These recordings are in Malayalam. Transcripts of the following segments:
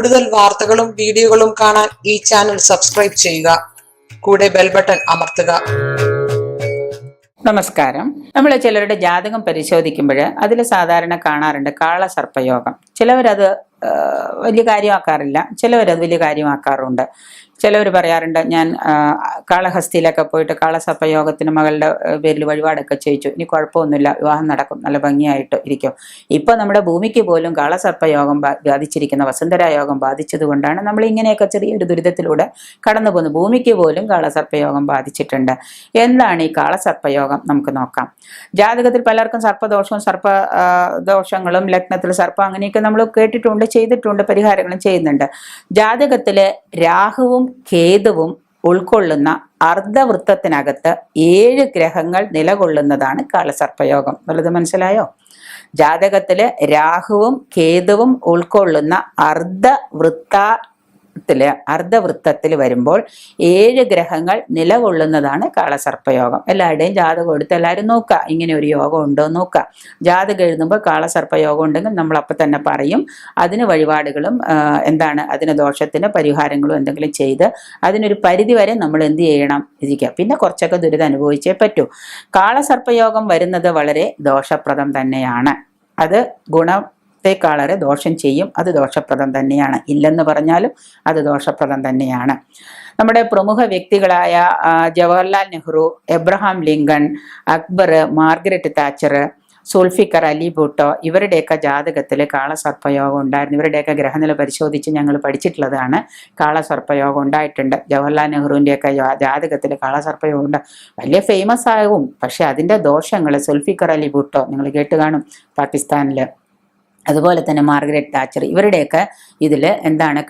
കൂടുതൽ വാർത്തകളും വീഡിയോകളും കാണാൻ ഈ ചാനൽ സബ്സ്ക്രൈബ് ചെയ്യുക. കൂടെ ബെൽ ബട്ടൺ അമർത്തുക. നമസ്കാരം. നമ്മൾ ചിലരുടെ ജാതകം പരിശോധിക്കുമ്പോൾ അതിൽ സാധാരണ കാണാറുണ്ട് കാളസർപ്പയോഗം. ചിലവരത് വലിയ കാര്യമാക്കാറില്ല, ചിലവരത് വലിയ കാര്യമാക്കാറുണ്ട്. ചിലവർ പറയാറുണ്ട്, ഞാൻ കാളഹസ്തിയിലൊക്കെ പോയിട്ട് കാളസർപ്പയോഗത്തിന് മകളുടെ പേരിൽ വഴിപാടൊക്കെ ചെയ്യിച്ചു, ഇനി കുഴപ്പമൊന്നുമില്ല, വിവാഹം നടക്കും, നല്ല ഭംഗിയായിട്ട് ഇരിക്കും. ഇപ്പൊ നമ്മുടെ ഭൂമിക്ക് പോലും കാളസർപ്പയോഗം ബാധിച്ചിരിക്കുന്ന വസുന്ധരായോഗം ബാധിച്ചത് കൊണ്ടാണ് നമ്മൾ ഇങ്ങനെയൊക്കെ ചെറിയൊരു ദുരിതത്തിലൂടെ കടന്നു പോകുന്നത്. ഭൂമിക്ക് പോലും കാളസർപ്പയോഗം ബാധിച്ചിട്ടുണ്ട്. എന്താണ് ഈ കാളസർപ്പയോഗം? നമുക്ക് നോക്കാം. ജാതകത്തിൽ പലർക്കും സർപ്പദോഷവും സർപ്പദോഷങ്ങളും ലഗ്നത്തിൽ സർപ്പം അങ്ങനെയൊക്കെ നമ്മൾ കേട്ടിട്ടുണ്ട്, ചെയ്തിട്ടുണ്ട്, പരിഹാരങ്ങളും ചെയ്യുന്നുണ്ട്. ജാതകത്തിലെ രാഹുവും കേതുവും ഉൾക്കൊള്ളുന്ന അർദ്ധവൃത്തത്തിനകത്ത് 7 ഗ്രഹങ്ങൾ നിലകൊള്ളുന്നതാണ് കാളസർപ്പയോഗം. വലുത് മനസ്സിലായോ? ജാതകത്തില് രാഹുവും കേതുവും ഉൾക്കൊള്ളുന്ന അർദ്ധവൃത്തത്തിൽ വരുമ്പോൾ 7 ഗ്രഹങ്ങൾ നിലകൊള്ളുന്നതാണ് കാളസർപ്പയോഗം. എല്ലാവരുടെയും ജാതകം എടുത്ത് എല്ലാവരും നോക്കുക, ഇങ്ങനെ ഒരു യോഗം ഉണ്ടോ നോക്കുക. ജാതകം എഴുതുമ്പോൾ കാളസർപ്പയോഗം ഉണ്ടെങ്കിൽ നമ്മൾ അപ്പം തന്നെ പറയും. അതിന് വഴിപാടുകളും അതിന് ദോഷത്തിന് പരിഹാരങ്ങളും എന്തെങ്കിലും ചെയ്ത് അതിനൊരു പരിധി വരെ നമ്മൾ എന്ത് ചെയ്യണം ഇരിക്കുക. പിന്നെ കുറച്ചൊക്കെ ദുരിതം അനുഭവിച്ചേ പറ്റൂ. കാളസർപ്പയോഗം വരുന്നത് വളരെ ദോഷപ്രദം തന്നെയാണ്. അത് ഗുണത്തെക്കാളേറെ ദോഷം ചെയ്യും. അത് ദോഷപ്രദം തന്നെയാണ്. ഇല്ലെന്ന് പറഞ്ഞാലും അത് ദോഷപ്രദം തന്നെയാണ്. നമ്മുടെ പ്രമുഖ വ്യക്തികളായ Jawaharlal Nehru, Abraham Lincoln, Akbar, Margaret Thatcher, Zulfikar Ali Bhutto, ഇവരുടെയൊക്കെ ജാതകത്തിൽ കാളസർപ്പയോഗം ഉണ്ടായിരുന്നു. ഇവരുടെയൊക്കെ ഗ്രഹനില പരിശോധിച്ച് ഞങ്ങൾ പഠിച്ചിട്ടുള്ളതാണ്. കാളസർപ്പയോഗം ഉണ്ടായിട്ടുണ്ട്. ജവഹർലാൽ നെഹ്റുവിൻ്റെയൊക്കെ ജാതകത്തിൽ കാളസർപ്പയോഗം ഉണ്ട്. വലിയ ഫേമസ് ആകും, പക്ഷെ അതിൻ്റെ ദോഷങ്ങൾ സുൽഫിക്കർ അലി ഭൂട്ടോ നിങ്ങൾ കേട്ട് കാണും, പാകിസ്ഥാനിൽ. അതുപോലെ തന്നെ മാർഗരറ്റ് താച്ചർ, ഇവരുടെയൊക്കെ ഇതിൽ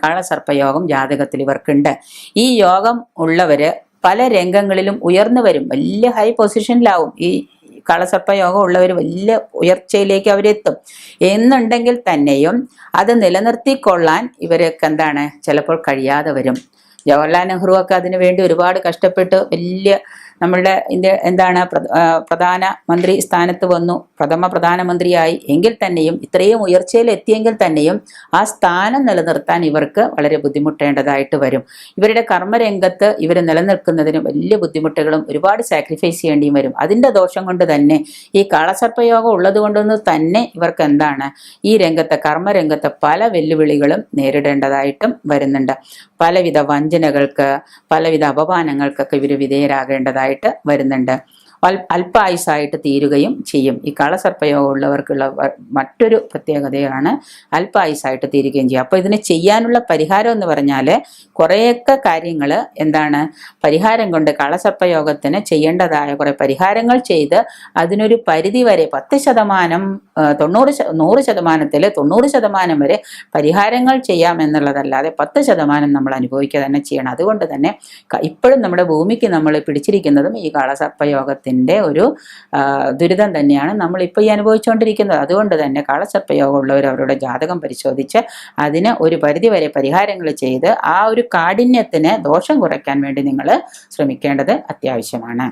കാളസർപ്പയോഗം ജാതകത്തിൽ ഇവർക്കുണ്ട്. ഈ യോഗം ഉള്ളവര് പല രംഗങ്ങളിലും ഉയർന്നു വരും, വലിയ ഹൈ പൊസിഷനിലാവും. ഈ കാളസർപ്പയോഗം ഉള്ളവർ വലിയ ഉയർച്ചയിലേക്ക് അവരെത്തും എന്നുണ്ടെങ്കിൽ തന്നെയും അത് നിലനിർത്തിക്കൊള്ളാൻ ഇവരൊക്കെ ചിലപ്പോൾ കഴിയാതെ വരും. ജവഹർലാൽ നെഹ്റു ഒക്കെ അതിനു വേണ്ടി ഒരുപാട് കഷ്ടപ്പെട്ട് വലിയ നമ്മളുടെ പ്രധാനമന്ത്രി സ്ഥാനത്ത് വന്നു, പ്രഥമ പ്രധാനമന്ത്രിയായി. എങ്കിൽ തന്നെയും ഇത്രയും ഉയർച്ചയിൽ എത്തിയെങ്കിൽ തന്നെയും ആ സ്ഥാനം നിലനിർത്താൻ ഇവർക്ക് വളരെ ബുദ്ധിമുട്ടേണ്ടതായിട്ട് വരും. ഇവരുടെ കർമ്മരംഗത്ത് ഇവർ നിലനിൽക്കുന്നതിന് വലിയ ബുദ്ധിമുട്ടുകളും ഒരുപാട് സാക്രിഫൈസ് ചെയ്യേണ്ടിയും വരും. അതിൻ്റെ ദോഷം കൊണ്ട് തന്നെ ഈ കാളസർപ്പയോഗം ഉള്ളത് കൊണ്ടൊന്ന് തന്നെ ഇവർക്ക് ഈ രംഗത്തെ കർമ്മരംഗത്ത് പല വെല്ലുവിളികളും നേരിടേണ്ടതായിട്ടും വരുന്നുണ്ട്. പലവിധ വഞ്ചനകൾക്ക്, പലവിധ അപമാനങ്ങൾക്കൊക്കെ ഇവർ വിധേയരാകേണ്ടതായിട്ട് വരുന്നുണ്ട്. അല്പായുസായിട്ട് തീരുകയും ചെയ്യും. ഈ കാളസർപ്പയോഗം ഉള്ളവർക്കുള്ള മറ്റൊരു പ്രത്യേകതയാണ് അല്പായുസായിട്ട് തീരുകയും ചെയ്യും. അപ്പോൾ ഇതിന് ചെയ്യാനുള്ള പരിഹാരം എന്ന് പറഞ്ഞാൽ കുറേയൊക്കെ കാര്യങ്ങൾ പരിഹാരം കൊണ്ട് കാളസർപ്പയോഗത്തിന് ചെയ്യേണ്ടതായ കുറെ പരിഹാരങ്ങൾ ചെയ്ത് അതിനൊരു പരിധി വരെ 10%, 100%, 90% വരെ പരിഹാരങ്ങൾ ചെയ്യാം എന്നുള്ളതല്ലാതെ 10% നമ്മൾ അനുഭവിക്കുക തന്നെ ചെയ്യണം. അതുകൊണ്ട് തന്നെ ഇപ്പോഴും നമ്മുടെ ഭൂമിക്ക് നമ്മൾ പിടിച്ചിരിക്കുന്നതും ഈ കാളസർപ്പയോഗത്തിന് ഒരു ദുരിതം തന്നെയാണ് നമ്മളിപ്പോൾ ഈ അനുഭവിച്ചുകൊണ്ടിരിക്കുന്നത്. അതുകൊണ്ട് തന്നെ കാളസർപ്പയോഗം ഉള്ളവർ അവരുടെ ജാതകം പരിശോധിച്ച് അതിന് ഒരു പരിധിവരെ പരിഹാരങ്ങൾ ചെയ്ത് ആ ഒരു കാഠിന്യത്തിന് ദോഷം കുറയ്ക്കാൻ വേണ്ടി നിങ്ങൾ ശ്രമിക്കേണ്ടത് അത്യാവശ്യമാണ്.